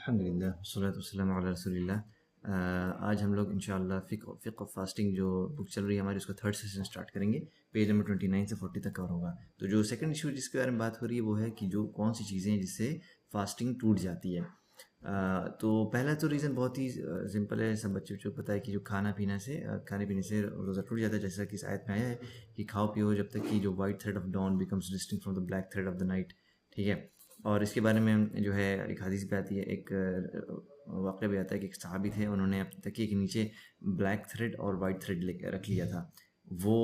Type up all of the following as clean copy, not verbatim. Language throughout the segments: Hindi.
अल्हम्दुलिल्लाह वस्सलातु वस्सलामु अला रसूलिल्लाह। आज हम लोग इंशाअल्लाह फ़िक़्ह ऑफ फास्टिंग जो बुक चल रही है हमारी, उसका थर्ड सेशन स्टार्ट करेंगे। पेज नंबर 29 से 40 तक कवर होगा। तो जो सेकंड इशू जिसके बारे में बात हो रही है वो है कि जो कौन सी चीज़ें हैं जिससे फास्टिंग टूट जाती है। तो पहला तो रीज़न बहुत ही सिंपल है, सब बच्चों को पता है कि जो खाने पीने से रोज़ा टूट जाता है। जैसा कि इस आयत में आया है कि खाओ पियो जब तक कि जो white thread of dawn becomes distinct from the black thread of the night. ठीक है। और इसके बारे में जो है एक हदीस भी आती है, एक वाक़या भी आता है कि एक सहाबी थे, उन्होंने अपने तकिए के नीचे ब्लैक थ्रेड और वाइट थ्रेड ले रख लिया था। वो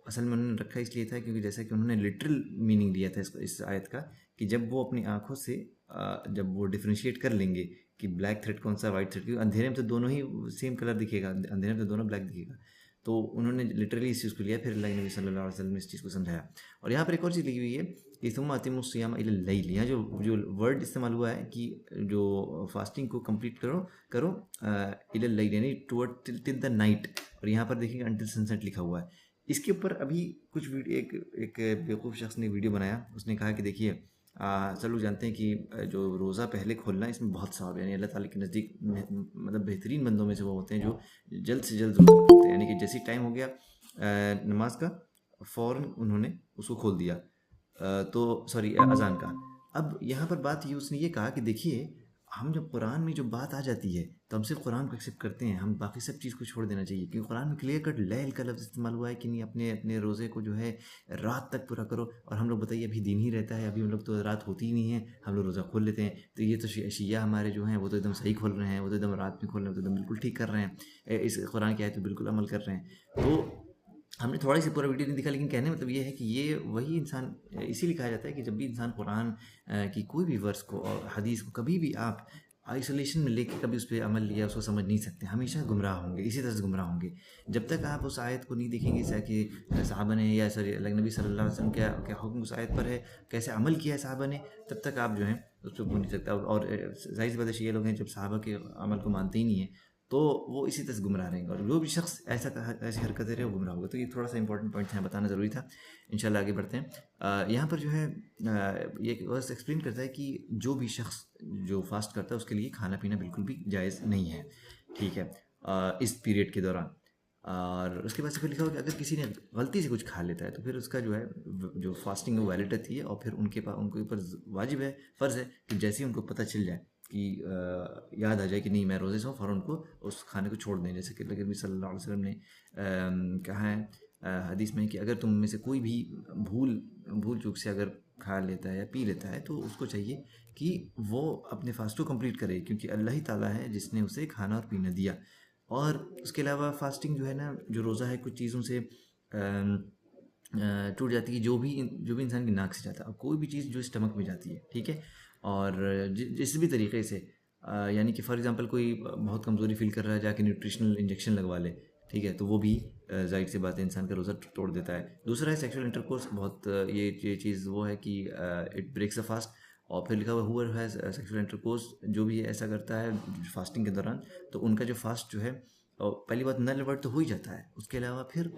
असल में उन्होंने रखा इसलिए था क्योंकि जैसा कि उन्होंने लिटरल मीनिंग दिया था इस आयत का, कि जब वो अपनी आँखों से जब वो डिफ्रेंशिएट कर लेंगे कि ब्लैक थ्रेड कौन सा वाइट थ्रेड, क्योंकि अंधेरे में तो दोनों ही सेम कलर दिखेगा, अंधेरे में तो दोनों ब्लैक दिखेगा। तो उन्होंने लिटरली इस चीज़ को लिया, फिर अल्लाह के नबी सल्लल्लाहु अलैहि वसल्लम ने इस चीज़ को समझाया। और यहाँ पर एक और चीज़ लिखी हुई है कि तुम अतिमु सियाम इला लैल। यहाँ जो जो वर्ड इस्तेमाल हुआ है कि जो फास्टिंग को कंप्लीट करो करो इला लैल, यानी टुवर्ड टिल द नाइट। और यहाँ पर देखिए अंटिल सनसेट लिखा हुआ है। इसके ऊपर अभी कुछ वीडियो एक बेवकूफ़ शख्स ने वीडियो बनाया। उसने कहा कि देखिए सब लोग जानते हैं कि जो रोज़ा पहले खोलना है इसमें बहुत सवाब है, यानी अल्लाह ताला के नज़दीक मतलब बेहतरीन बंदों में से वो होते हैं जो जल्द से जल्द रोज़ा रखते हैं। यानी कि जैसे टाइम हो गया नमाज का, फ़ौरन उन्होंने उसको खोल दिया, तो सॉरी अज़ान का। अब यहाँ पर बात ये उसने ये कहा कि देखिए, हम जब कुरान में जो बात आ जाती है तो हम सिर्फ कुरान को एक्सेप्ट करते हैं, हम बाकी सब चीज़ को छोड़ देना चाहिए। क्योंकि कुरान में क्लियर कट लैल का लफ्ज़ इस्तेमाल हुआ है कि नहीं, अपने अपने रोज़े को जो है रात तक पूरा करो। और हम लोग बताइए अभी दिन ही रहता है, अभी हम लोग तो रात होती ही नहीं है, हम लोग रोज़ा खोल लेते हैं। तो ये तो शिया हमारे जो हैं वो तो एकदम सही खोल रहे हैं, वो तो एकदम रात में खोल रहे हैं, वो तो एकदम बिल्कुल ठीक कर रहे हैं, इस कुरान की आयत पे बिल्कुल अमल कर रहे हैं। तो हमने थोड़ा सी पूरा वीडियो नहीं दिखा, लेकिन कहने मतलब ये है कि ये वही इंसान, इसीलिए कहा जाता है कि जब भी इंसान कुरान की कोई भी वर्स को और हदीस को कभी भी आप आइसोलेशन में लेके कभी उस पर अमल लिया उसको समझ नहीं सकते, हमेशा गुमराह होंगे, इसी तरह से गुमराह होंगे। जब तक आप उस आयत को नहीं देखेंगे जैसा कि साहबा ने, या सॉरी नबी सल्लल्लाहु अलैहि वसल्लम क्या क्या हुक्म उस आयत पर है, कैसे अमल किया है साहबा ने, तब तक आप जो है उसको भूल नहीं सकता। और जाहिर सी बात है, ये लोग हैं जब साहबा के अमल को मानते ही नहीं है तो वो इसी तरह से गुमराह रहेंगे। और जो भी शख्स ऐसी हरकतें रहे वो गुमराह होगा। तो ये थोड़ा सा इंपॉर्टेंट पॉइंट यहाँ बताना ज़रूरी था। इंशाल्लाह आगे बढ़ते हैं। यहाँ पर जो है ये वर्स एक्सप्लेन करता है कि जो भी शख्स जो फास्ट करता है उसके लिए खाना पीना बिल्कुल भी जायज़ नहीं है। ठीक है। इस पीरियड के दौरान। और उसके बाद से फिर लिखा हुआ कि अगर किसी ने गलती से कुछ खा लेता है तो फिर उसका जो है जो फास्टिंग है वो वैलिड रहती है। और फिर उनके ऊपर वाजिब है, फ़र्ज़ है कि जैसे ही उनको पता चल जाए कि याद आ जाए कि नहीं मैं रोज़े से हूँ, फ़ौरन उनको उस खाने को छोड़ दें। जैसे कि नबी सल्लल्लाहु अलैहि वसल्लम ने कहा है हदीस में कि अगर तुम में से कोई भी भूल चूक से अगर खा लेता है या पी लेता है तो उसको चाहिए कि वो अपने फास्ट को कंप्लीट करे, क्योंकि अल्लाह ही ताला है जिसने उसे खाना और पीना दिया। और उसके अलावा फास्टिंग जो है ना, जो रोज़ा है, कुछ चीज़ों से टूट जाती है, जो भी इंसान की नाक से जाता है। अब कोई भी चीज़ जो स्टमक में जाती है, ठीक है, और जिस भी तरीके से यानी कि फॉर एग्जांपल कोई बहुत कमज़ोरी फील कर रहा है, जाके न्यूट्रिशनल इंजेक्शन लगवा ले, ठीक है, तो वो भी जाहिर सी बात है इंसान का रोज़ा तोड़ देता है। दूसरा है सेक्सुअल इंटरकोर्स। बहुत ये चीज़ वो है कि इट ब्रेक्स द फास्ट। और फिर लिखा हुआ हुअर हैज़ सेक्सुअल इंटरकोर्स, जो भी ऐसा करता है फास्टिंग के दौरान, तो उनका जो फास्ट जो है, और पहली बात नल वर्ड तो हो ही जाता है। उसके अलावा फिर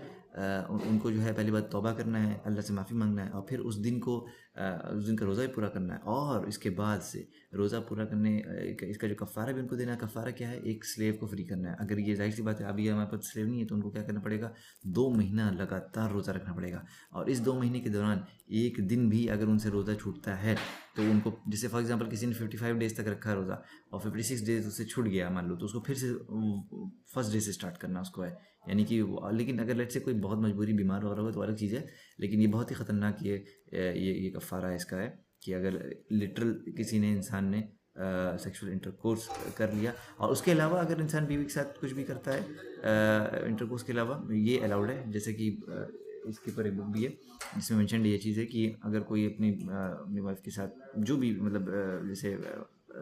उनको जो है पहली बात तौबा करना है, अल्लाह से माफ़ी मांगना है, और फिर उस दिन का रोज़ा भी पूरा करना है। और इसके बाद से रोज़ा पूरा करने इसका जो कफ़ारा भी उनको देना है। कफ़ारा क्या है? एक स्लेव को फ्री करना है। अगर ये जाहिर सी बात है अभी हमारे पास स्लेव नहीं है तो उनको क्या करना पड़ेगा? 2 महीना लगातार रोज़ा रखना पड़ेगा। और इस 2 महीने के दौरान एक दिन भी अगर उनसे रोज़ा छूटता है तो उनको, जैसे फॉर एग्जांपल किसी ने 55 डेज़ तक रखा है रोज़ा और 56 डेज़ उससे छूट गया मान लो, तो उसको फिर से फर्स्ट डे से स्टार्ट करना उसको है। यानी कि लेकिन अगर लेट से कोई बहुत मजबूरी बीमार हो रहा होगा तो अलग चीज़ है, लेकिन ये बहुत ही ख़तरनाक ये कफ़ारा है इसका, है कि अगर लिटरल किसी ने इंसान ने सेक्सुअल इंटरकोर्स कर लिया। और उसके अलावा अगर इंसान बीवी के साथ कुछ भी करता है इंटरकोर्स के अलावा, ये अलाउड है। जैसे कि इसके ऊपर एक बुक भी है जिसमें मेंशन ये चीज़ है कि अगर कोई अपनी वाइफ के साथ जो भी मतलब जैसे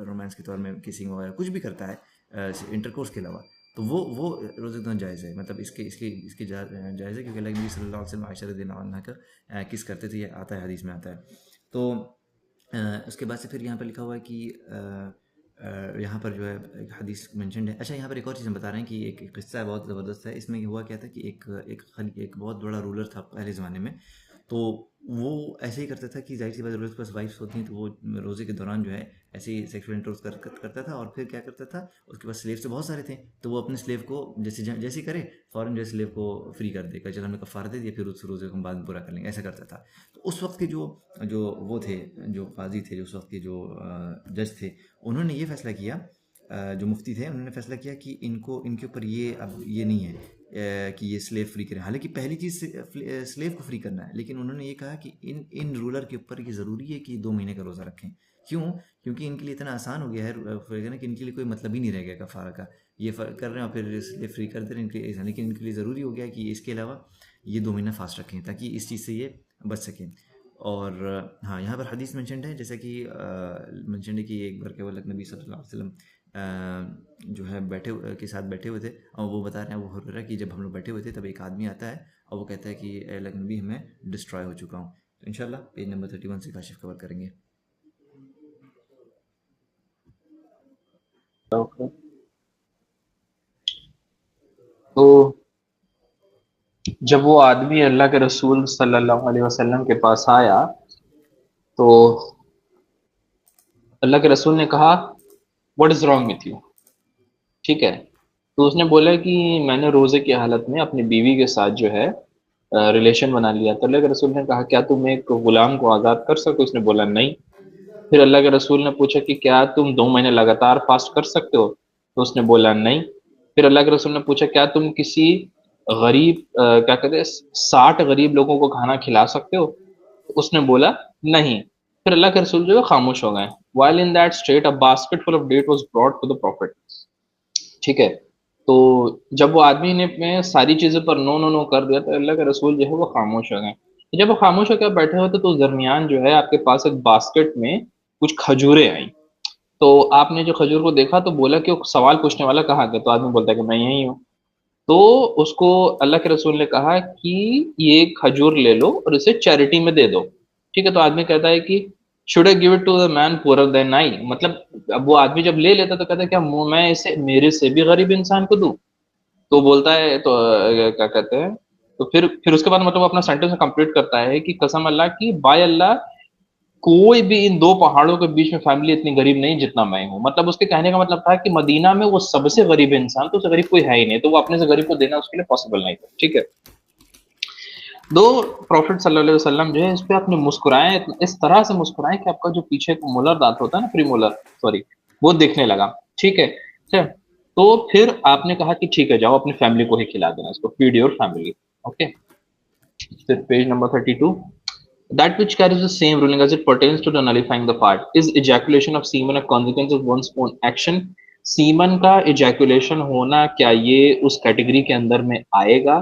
रोमांस के तौर में किसिंग वगैरह कुछ भी करता है इंटरकोर्स के अलावा, तो वो रोज़े तो जायज़ है। मतलब इसके जायज़ है, क्योंकि नबी सल्लल्लाहु अलैहि वसल्लम आयशा रज़ियल्लाहु अन्हा का किस करते थे, ये आता है हदीस में आता है। तो उसके बाद से फिर यहाँ पर लिखा हुआ है कि यहाँ पर जो है एक हदीस मेंशन्ड है। अच्छा, यहाँ पर एक और चीज़ हम बता रहे हैं कि एक किस्सा बहुत ज़बरदस्त है। इसमें हुआ क्या था कि एक बहुत बड़ा रूलर था पहले ज़माने में। तो वो ऐसे ही करता था कि जाहिर सी बात है, उसके पास वाइफ्स होती हैं, तो वो रोज़े के दौरान जो है ऐसे ही सेक्सुअल इंटरकोर्स करता था, और फिर क्या करता था, उसके पास स्लेव्स तो बहुत सारे थे, तो वो अपने स्लेव को जैसे ही करे फ़ौरन जो है स्लेव को फ्री कर देगा, चलो हमने कफ़ारा दे दिया, फिर उस रोज़े को हम बाद में पूरा कर लेंगे, ऐसा करता था। तो उस वक्त के जो जो वो थे, जो काजी थे, जो उस वक्त के जो जज थे, उन्होंने ये फैसला किया, जो मुफ्ती थे उन्होंने फैसला किया कि इनको इनके ऊपर ये अब ये नहीं है कि ये स्लेव फ्री करें। हालांकि पहली चीज़ स्लेव को फ्री करना है, लेकिन उन्होंने ये कहा कि इन इन रूलर के ऊपर ये ज़रूरी है कि 2 महीने का रोज़ा रखें। क्यों? क्योंकि इनके लिए इतना आसान हो गया है कि इनके लिए कोई मतलब ही नहीं रह गया कफ़ारा का। ये कर रहे हैं और फिर स्लेव फ्री कर दे रहे हैं इनके, लेकिन इनके लिए ज़रूरी हो गया कि इसके अलावा ये 2 महीना फास्ट रखें, ताकि इस चीज़ से ये बच सकें। और हाँ, यहाँ पर हदीस मेंशन्ड है, जैसा कि मेंशन्ड है कि एक बार केवल नबी सल्लल्लाहु अलैहि वसल्लम जो है के साथ बैठे हुए थे, और वो बता रहे हैं, वो हुरैरा कि जब हम लोग बैठे हुए थे तब एक आदमी आता है और वो कहता है कि ए अल्लाह के नबी, मैं डिस्ट्रॉय हो चुका हूँ। तो इंशाल्लाह पेज नंबर 31 से काशिफ कवर करेंगे। तो जब वो आदमी अल्लाह के रसूल सल्लल्लाहु अलैहि वसल्लम के पास आया, तो अल्लाह के रसूल ने कहा, what is wrong with you? ठीक है। तो उसने बोला कि मैंने रोजे की हालत में अपनी बीवी के साथ जो है रिलेशन बना लिया। तो अल्लाह के रसूल ने कहा, क्या तुम एक गुलाम को आज़ाद कर सकते हो? उसने बोला नहीं। फिर अल्लाह के रसूल ने पूछा कि क्या तुम 2 महीने लगातार फास्ट कर सकते हो? तो उसने बोला नहीं। फिर अल्लाह के रसूल ने पूछा, क्या तुम किसी गरीब क्या कहते हैं 60 गरीब लोगों को खाना खिला सकते हो? तो उसने बोला नहीं। फिर अल्लाह के रसूल जो है खामोश हो गए। While in that state, a basket full of date was brought to the prophet. ठीक है। तो जब वो आदमी ने अपने सारी चीजों पर नो नो नो कर दिया, तो अल्लाह के रसूल जो है वो खामोश हो गए। तो जब वो खामोश होकर बैठे होते, तो उस दरमियान जो है आपके पास एक बास्केट में कुछ खजूरें आई। तो आपने जो खजूर को देखा तो बोला कि वो सवाल पूछने वाला कहाँ गया? तो आदमी बोलता है कि मैं यही हूँ। तो उसको अल्लाह के रसूल ने कहा कि ये खजूर ले लो और इसे चैरिटी में दे दो। ठीक है। तो आदमी कहता है कि should I give it to the man poor than I? मतलब अब वो आदमी जब ले लेता तो कहता है क्या मैं इसे मेरे से भी गरीब इंसान को दूं? तो बोलता है, तो क्या कहते हैं, तो फिर उसके बाद मतलब वो अपना सेंटेंस कंप्लीट करता है कि कसम अल्लाह की, बाय अल्लाह, कोई भी इन दो पहाड़ों के बीच में फैमिली इतनी गरीब नहीं जितना मैं हूँ। मतलब उसके कहने का मतलब था कि मदीना में वो सबसे गरीब इंसान, तो उससे गरीब कोई है ही नहीं, तो वो अपने से गरीब को देना उसके लिए पॉसिबल नहीं था। ठीक है। दो प्रॉफिट सल्लल्लाहु अलैहि वसल्लम जो है इस पे अपने मुस्कुराए, इस तरह से मुस्कुराए कि आपका जो पीछे को मोलर दांत होता है ना, प्रीमोलर, सॉरी, वो दिखने लगा। ठीक है। अच्छा, तो फिर आपने कहा कि ठीक है, जाओ अपनी फैमिली को ही खिला देना, इसको फीड योर फैमिली। ओके। फिर page number 32, that which carries the same ruling as it pertains to the nullifying the part is ejaculation of semen a consequence of one's own action. Semen का ejaculation होना, क्या ये उस कैटेगरी के अंदर में आएगा?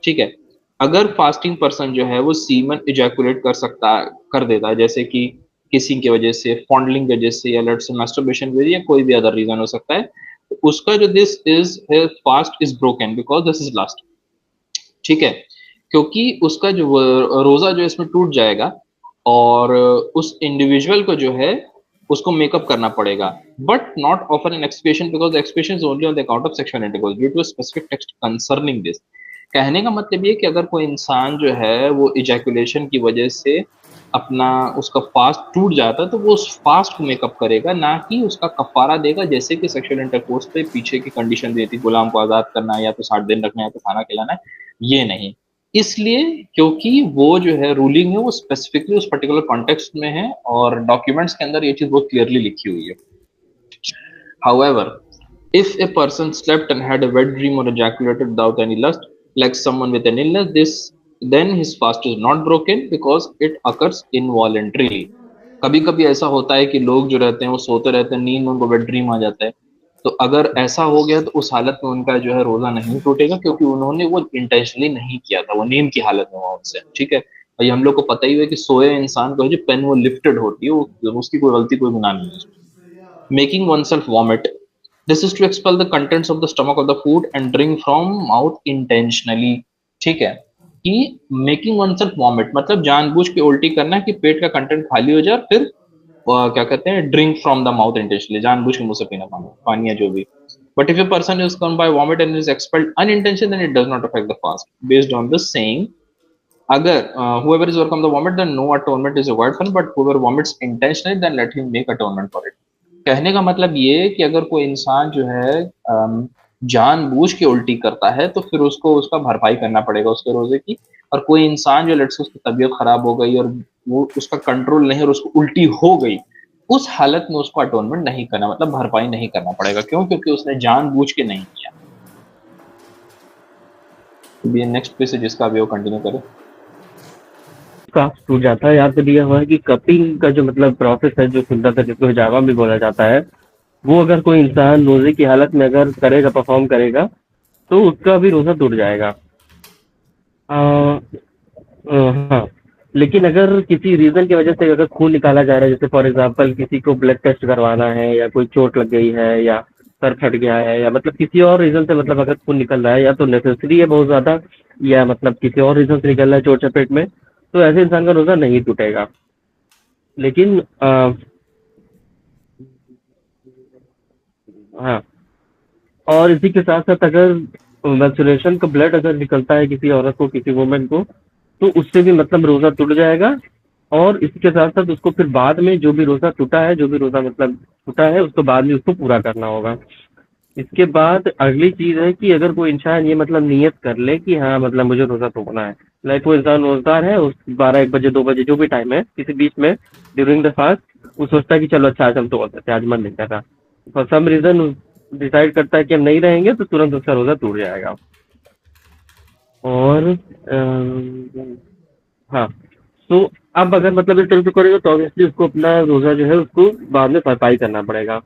ठीक है। अगर फास्टिंग पर्सन जो है वो सीमन इजैकुलेट कर देता है, जैसे कि किसिंग की वजह से, फॉन्डलिंग की वजह से, या लेट्स से मास्टरबेशन की वजह, या कोई भी अदर रीजन हो सकता है, तो उसका जो this is fast is broken because this is last. ठीक है। क्योंकि उसका जो रोजा जो इसमें टूट जाएगा, और उस इंडिविजुअल को जो है उसको मेकअप करना पड़ेगा, but not offer an expiation because expiation is only on the account of sexual intercourse due to a specific text concerning this. कहने का मतलब ये कि अगर कोई इंसान जो है वो इजैकुलेशन की वजह से अपना उसका फास्ट टूट जाता है, तो वो उस फास्ट को मेकअप करेगा, ना कि उसका कफारा देगा, जैसे कि सेक्सुअल इंटरकोर्स पे पीछे की कंडीशन दी थी, गुलाम को आजाद करना है, या तो 60 दिन रखना है, या तो खाना खिलाना है। ये नहीं। इसलिए क्योंकि वो जो है रूलिंग है वो स्पेसिफिकली उस पर्टिकुलर कॉन्टेक्स्ट में है, और डॉक्यूमेंट्स के अंदर ये चीज बहुत क्लियरली लिखी हुई है। However, if a person slept and had a wet dream or ejaculated without any lust, like someone with an illness, then his fast is not broken because it occurs involuntarily. कभी कभी ऐसा होता है कि लोग जो रहते हैं वो सोते रहते हैं, नींद में उनको वेट ड्रीम आ जाता है। तो अगर ऐसा हो गया तो उस हालत में उनका जो है रोजा नहीं टूटेगा, क्योंकि उन्होंने वो इंटेंशनली नहीं किया था, वो नींद की हालत में हुआ उनसे। ठीक है। और ये हम लोग को पता ही है कि सोए इंसान को जो पेन वो लिफ्टेड होती है, वो उसकी कोई गलती, कोई गुनाह नहीं है। Making oneself vomit. This is to expel the contents of the stomach of the food and drink from mouth intentionally. ठीक है। कि मेकिंग oneself vomit मतलब जानबूझ के उल्टी करना, कि पेट का कंटेंट खाली हो जाए, फिर क्या कहते हैं, drink from the mouth intentionally, जानबूझ के मुंह से पीना पानी या जो भी। But if a person is come by vomit and is expelled unintentionally, then it does not affect the fast. Based on the saying, अगर whoever is overcome the vomit then no atonement is required for him, but whoever vomits intentionally then let him make atonement for it. कहने का मतलब ये है कि अगर कोई इंसान जो है जानबूझ के उल्टी करता है तो फिर उसको उसका भरपाई करना पड़ेगा उसके रोजे की। और कोई इंसान जो लेट्स से उसकी तबीयत खराब हो गई और वो उसका कंट्रोल नहीं और उसको उल्टी हो गई, उस हालत में उसको अटोनमेंट नहीं करना, मतलब भरपाई नहीं करना पड़ेगा। क्यों? क्योंकि उसने जानबूझ के नहीं किया। तो नेक्स्ट पे से जिसका भी वो कंटिन्यू करे। काफ टूट जाता है। यहाँ पे दिया हुआ है कि कपिंग का जो मतलब प्रोसेस है, जो सुन्नत है, जिसको हिजामा भी बोला जाता है, वो अगर कोई इंसान रोजे की हालत में अगर करेगा, परफॉर्म करेगा, तो उसका भी रोजा टूट जाएगा। हाँ, लेकिन अगर किसी रीजन की वजह से अगर खून निकाला जा रहा है, जैसे फॉर एग्जांपल किसी को ब्लड टेस्ट करवाना है, या कोई चोट लग गई है, या सर फट गया है, या मतलब किसी और रीजन से मतलब अगर खून निकल रहा है, या तो नेसेसरी है बहुत ज्यादा, या मतलब किसी और रीजन से निकल रहा है चोट चपेट में, तो ऐसे इंसान का रोजा नहीं टूटेगा। लेकिन हाँ, और इसी के साथ साथ अगर मेंस्ट्रुएशन का ब्लड अगर निकलता है किसी औरत को, किसी वुमेन को, तो उससे भी मतलब रोजा टूट जाएगा। और इसके साथ साथ उसको फिर बाद में जो भी रोजा टूटा है, जो भी रोजा मतलब टूटा है, उसको बाद में उसको पूरा करना होगा। इसके बाद अगली चीज है कि अगर कोई इंसान ये मतलब नियत कर ले कि हाँ मतलब मुझे रोजा तोड़ना है, लाइक वो इंसान रोजदार है, उस 12 1 बजे 2 बजे जो भी टाइम है किसी बीच में ड्यूरिंग द फास्ट, वो सोचता है कि चलो अच्छा आज हम तोड़ देते हैं, आज मन नहीं कर रहा, फॉर सम रीजन डिसाइड करता है कि हम नहीं रहेंगे, तो तुरंत उसका रोजा टूट जाएगा। और हाँ, तो अब अगर मतलब इस तरह से करेगा तो ऑब्वियसली उसको अपना रोजा जो है उसको बाद में भरपाई करना पड़ेगा।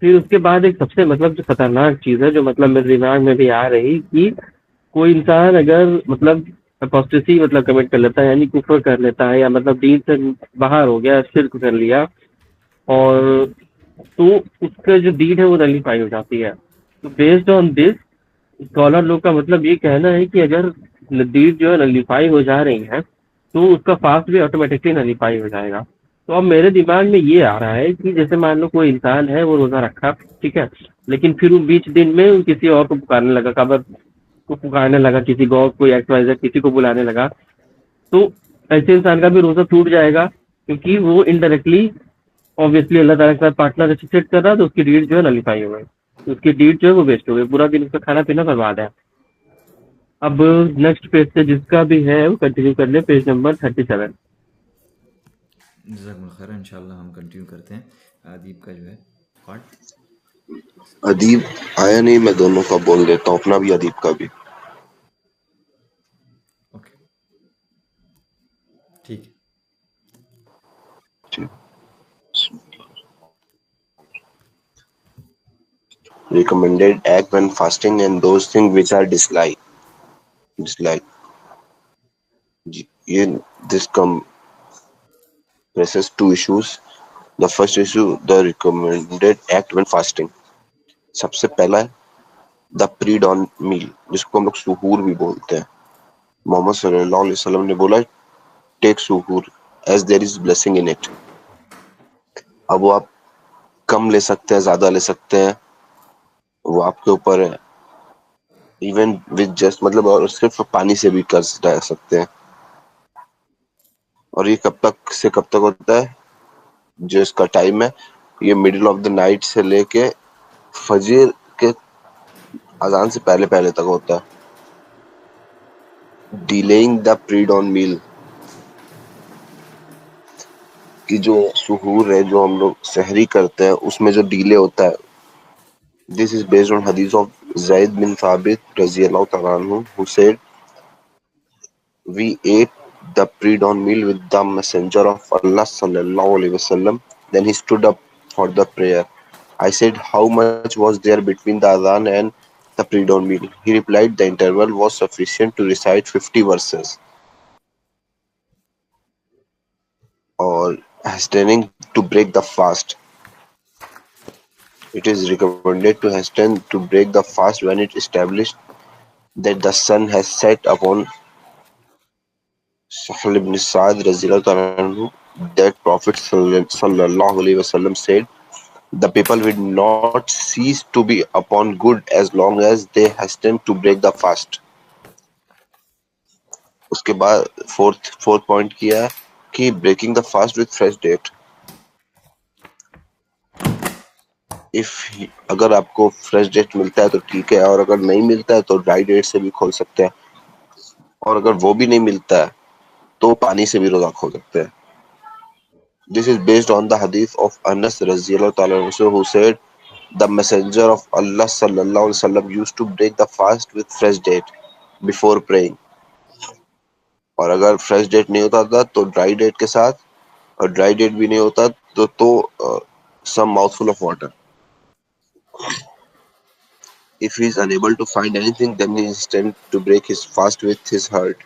फिर उसके बाद एक सबसे मतलब जो खतरनाक चीज है, जो मतलब मेरे दिमाग में भी आ रही, कि कोई इंसान अगर मतलब अपोस्टेसी मतलब कमिट कर लेता है, यानी कुफर कर लेता है, या मतलब दीन से बाहर हो गया, शिर्क कर लिया, और तो उसका जो डीड है वो नलीफाई हो जाती है। तो बेस्ड ऑन दिस, स्कॉलर लोग का मतलब ये कहना है कि अगर डीड जो है नलीफाई हो जा रही है, तो उसका फास्ट भी ऑटोमेटिकली नलीफाई हो जाएगा। तो अब मेरे दिमाग में ये आ रहा है कि जैसे मान लो कोई इंसान है, वो रोजा रखा, ठीक है, लेकिन फिर वो बीच दिन में वो किसी और को पुकारने लगा, कबर को पुकारने लगा, किसी गौ को, एक्स वाई जेड किसी को बुलाने लगा, तो ऐसे इंसान का भी रोजा टूट जाएगा, क्योंकि वो इनडायरेक्टली ऑब्वियसली अल्लाह ताला के साथ पार्टनर एसोसिएट कर रहा है, तो उसकी डीड जो है नलीफाई हो गई, तो उसकी डीड जो है वो वेस्ट हो गई, पूरा दिन उसका खाना पीना बर्बाद है। अब नेक्स्ट पेज से जिसका भी है वो कंटिन्यू कर ले, पेज नंबर 37। जज़ाकुमुल्लाह खैर। इंशाल्लाह हम कंटिन्यू करते हैं अदीब का जो है पार्ट। अदीब आया नहीं, मैं दोनों का बोल देता हूँ, अपना भी अदीब का भी। ओके, ठीक है। Recommended act when fasting and those things which are dislike. This compresses two issues. The first issue, the recommended act when fasting. सबसे पहला है द प्री डॉन मील, जिसको हम लोग सुहूर भी बोलते हैं। मोहम्मद सल्लल्लाहु अलैहि वसल्लम ने बोला टेक सुहूर as there is blessing in it. अब वो आप कम ले सकते हैं, ज्यादा ले सकते हैं, वो आपके ऊपर है। इवन विद जस्ट मतलब और सिर्फ पानी से भी कर सकते हैं। और ये कब तक से कब तक होता है? जो इसका टाइम है, ये मिडिल ऑफ द नाइट से लेके फजर के अजान से पहले पहले तक होता है। डिलेइंग द प्री डॉन मील, कि जो सुहूर है, जो हम लोग सहरी करते हैं, उसमें जो डिले होता है। दिस इज बेस्ड ऑन हदीस ऑफ ज़ैद बिन साबित रज़ियल्लाहु तआला अन्हु, who said we ate the pre-dawn meal with the messenger of Allah sallallahu alaihi wasallam. Then he stood up for the prayer. I said, how much was there between the adhan and the pre-dawn meal? He replied, the interval was sufficient to recite 50 verses. Or hastening to break the fast. It is recommended to hasten to break the fast when it established that the sun has set upon Sahl ibn Sa'd radiallahu anhu, that Prophet sallallahu alaihi wasallam said, the people will not cease to be upon good as long as they hasten to break the fast. उसके बाद फोर्थ पॉइंट किया है कि breaking the fast with fresh date. अगर आपको फ्रेश डेट मिलता है तो ठीक है, और अगर नहीं मिलता है तो ड्राई डेट से भी खोल सकते हैं, और अगर वो भी नहीं मिलता है तो पानी से भी रोजा खोल सकते हैं। This is based on the hadith of Anas radhiyallahu ta'ala anhu, who said the messenger of Allah sallallahu alaihi wasallam used to break the fast with fresh date before praying, और अगर फ्रेश डेट नहीं होता था तो ड्राई डेट के साथ, और ड्राई डेट भी नहीं होता तो some mouthful of water. If he is unable to find anything, then he is tend to break his fast with his heart,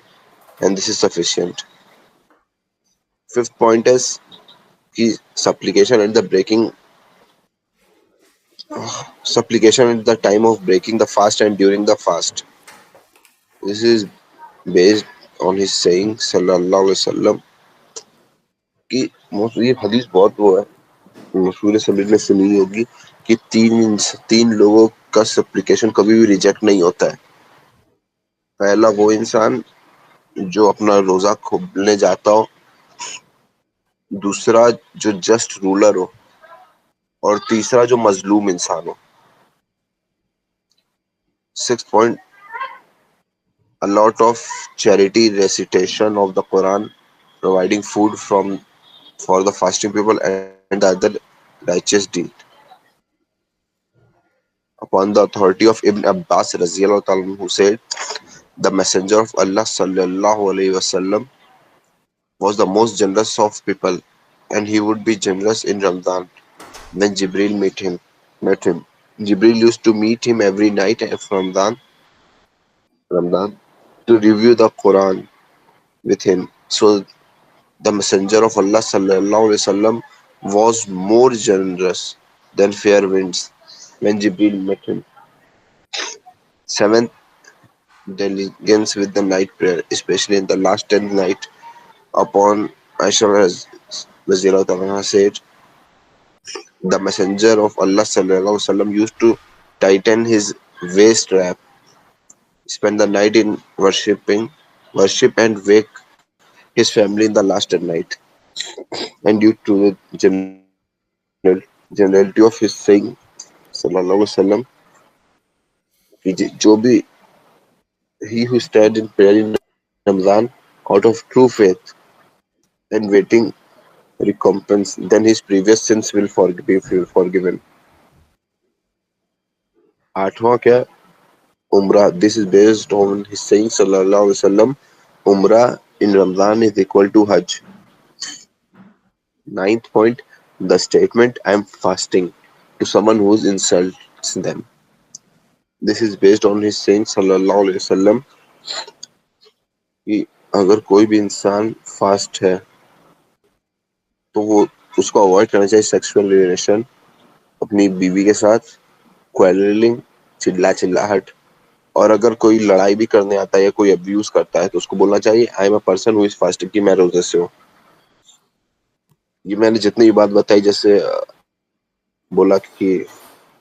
and this is sufficient. Fifth point is कि supplication at the time of breaking the fast and during the fast. This is based on his saying sallallahu alaihi wasallam कि ये हदीस बहुत वो है, मशहूर, सभी ने सुनी होगी कि तीन लोगों का सप्लिकेशन कभी भी रिजेक्ट नहीं होता है। पहला वो इंसान जो अपना रोजा खोलने जाता हो, दूसरा जो जस्ट रूलर हो, और तीसरा जो मजलूम इंसान हो। 6th point, a lot of charity recitation of the Quran, providing food for the fasting people and the other righteous deed. Upon the authority of Ibn Abbas radhiyallahu ta'ala anhu, who said, the messenger of Allah sallallahu alaihi wasallam was the most generous of people, and he would be generous in Ramadan when Jibril met him. Jibril used to meet him every night of Ramadan to review the Quran with him. So the messenger of Allah sallallahu alaihi wasallam was more generous than fair winds when Jibril met him. 7th, diligence with the night prayer, especially in the last 10th night. Upon Aisha radhiyallahu ta'ala said, the messenger of Allah sallallahu alaihi wasallam used to tighten his waist strap, spend the night in worship and wake his family in the last night. And due to the generality of his saying sallallahu alaihi wasallam, जो भी he who stand in prayer in Ramadan out of true faith and waiting recompense, then his previous sins will be forgiven. 8वां क्या? Umrah. This is based on his saying sallallahu alaihi wasallam, Umrah in Ramadan is equal to Hajj. 9th point, the statement I am fasting to someone who insults them. This is based on his saying sallallahu alaihi wasallam कि अगर कोई भी इंसान फास्ट है तो वो उसको अवॉइड करना चाहिए सेक्सुअल रिलेशन अपनी बीवी के साथ, क्वेरलिंग, चिल्लाहट, और अगर कोई लड़ाई भी करने आता है या कोई अब्यूज करता है तो उसको बोलना चाहिए I am a person who is fasting, कि मैं रोजे से हूँ। ये मैंने जितनी भी बात बताई, जैसे बोला कि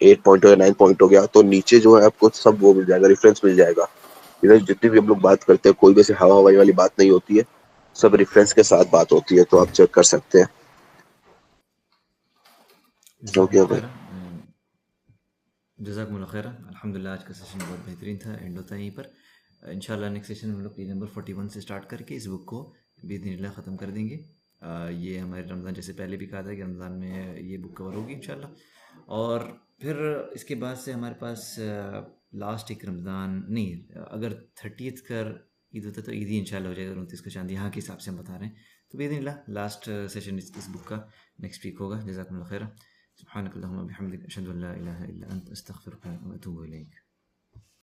8 पॉइंट हो गया, 9 पॉइंट हो गया, तो नीचे जो है आपको सब वो मिल जाएगा, रेफरेंस मिल जाएगा। इधर जितनी भी हम लोग बात करते हैं कोई वैसे हवा हवाई वाली बात नहीं होती है, सब रेफरेंस के साथ बात होती है, तो आप चेक कर सकते हैं। हो गया भाई? जज़ाकुमुल्लाह खैर। अल्हम्दुलिल्लाह आज का सेशन बहुत बेहतरीन था, एंड होता है यहीं पर। इंशाल्लाह नेक्स्ट सेशन हम लोग पेज नंबर 41 से स्टार्ट करके इस बुक को बिइज़्निल्लाह ख़त्म कर देंगे। ये हमारे रमज़ान, जैसे पहले भी कहा था कि रमज़ान में ये बुक कवर होगी इंशाल्लाह। और फिर इसके बाद से हमारे पास लास्ट एक रमज़ान नहीं, अगर 30th का ईद होता तो ईद ही इंशाल्लाह हो जाएगा, 29 का चांद, यहाँ के हिसाब से हम बता रहे हैं। तो बिइज़्निल्लाह लास्ट सेशन इस बुक का नेक्स्ट वीक होगा। जज़ाकुमुल्लाह खैर। सुब्हानकल्लाहुम्मा बिहम्दिक, अशहदु अल्ला इलाहा इल्ला अंत, अस्तगफिरुका व अतूबु इलैक।